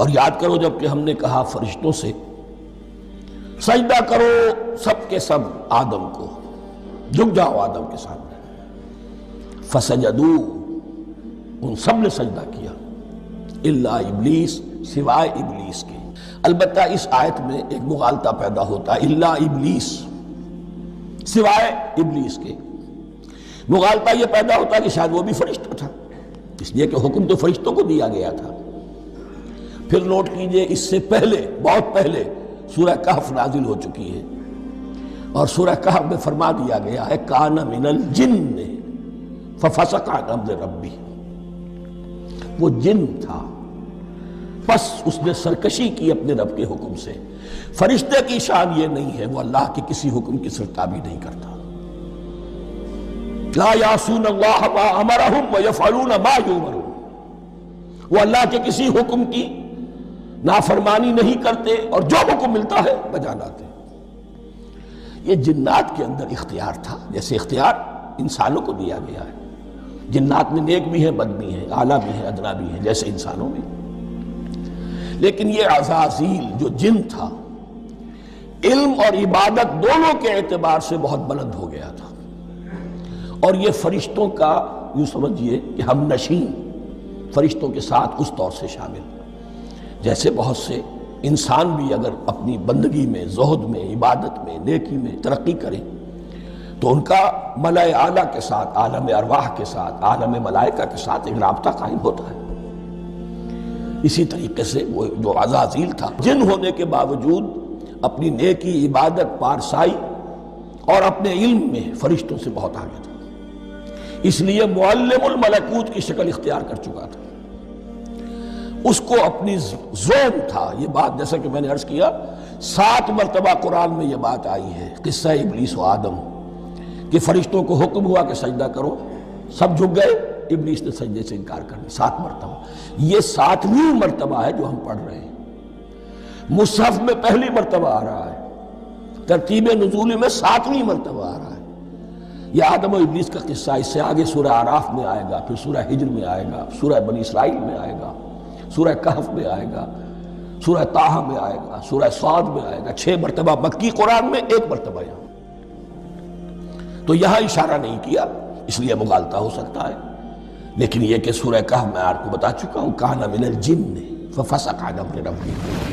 اور یاد کرو جب کہ ہم نے کہا فرشتوں سے سجدہ کرو سب کے سب آدم کو، جھک جاؤ آدم کے سامنے، فسجدوا، ان سب نے سجدہ کیا، الا ابلیس، سوائے ابلیس کے۔ البتہ اس آیت میں ایک مغالطہ پیدا ہوتا ہے، الا ابلیس، سوائے ابلیس کے۔ مغالطہ یہ پیدا ہوتا ہے کہ شاید وہ بھی فرشتہ تھا، اس لیے کہ حکم تو فرشتوں کو دیا گیا تھا۔ پھر نوٹ کیجئے اس سے پہلے، بہت پہلے سورہ کہف نازل ہو چکی ہے، اور سورہ کہف میں فرما دیا گیا ہے کان من الجن ففسق عن امر ربی، وہ جن تھا بس اس نے سرکشی کی اپنے رب کے حکم سے۔ فرشتے کی شان یہ نہیں ہے، وہ اللہ کے کسی حکم کی سرتابی نہیں کرتا۔ لا یعصون اللہ ما امرہم ویفعلون ما یؤمرون، وہ اللہ کے کسی حکم کی نافرمانی نہیں کرتے اور جو حکم ملتا ہے بجا لاتے۔ یہ جنات کے اندر اختیار تھا، جیسے اختیار انسانوں کو دیا گیا ہے۔ جنات میں نیک بھی ہیں، بد بھی ہیں، اعلیٰ بھی ہیں، ادنا بھی ہیں، جیسے انسانوں میں۔ لیکن یہ عزازیل جو جن تھا، علم اور عبادت دونوں کے اعتبار سے بہت بلند ہو گیا تھا، اور یہ فرشتوں کا یوں سمجھیے کہ ہم نشین، فرشتوں کے ساتھ اس طور سے شامل، جیسے بہت سے انسان بھی اگر اپنی بندگی میں، زہد میں، عبادت میں، نیکی میں ترقی کریں تو ان کا ملائے اعلیٰ کے ساتھ، عالم ارواح کے ساتھ، عالم ملائکہ کے ساتھ ایک رابطہ قائم ہوتا ہے۔ اسی طریقے سے وہ جو عزازیل تھا، جن ہونے کے باوجود اپنی نیکی، عبادت، پارسائی اور اپنے علم میں فرشتوں سے بہت آگے تھا، اس لیے معلم الملکوت کی شکل اختیار کر چکا تھا۔ اس کو اپنی زون تھا، یہ بات جیسا کہ میں نے عرض کیا 7 مرتبہ قرآن میں یہ بات آئی ہے، قصہ ابلیس و آدم، کہ فرشتوں کو حکم ہوا کہ سجدہ کرو، سب جھک گئے، ابلیس نے سجدے سے انکار کر دیا 7 مرتبہ۔ یہ 7ویں مرتبہ ہے جو ہم پڑھ رہے ہیں، مصحف میں پہلی مرتبہ آ رہا ہے، ترتیب نزولی میں 7ویں مرتبہ آ رہا ہے۔ یہ آدم و ابلیس کا قصہ اس سے آگے سورہ اعراف میں آئے گا، پھر سورہ ہجر میں آئے گا، سورہ بنی اسرائیل میں آئے گا، سورہ کہف میں آئے گا، سورہ طٰہٰ میں آئے گا، سورہ صاد میں آئے گا، 6 مرتبہ مکی قرآن میں، 1 مرتبہ یہاں۔ تو یہاں اشارہ نہیں کیا، اس لیے مغالطہ ہو سکتا ہے، لیکن یہ کہ سورہ کہف میں آپ کو بتا چکا ہوں کان من الجن ففسق عن امر ربہ۔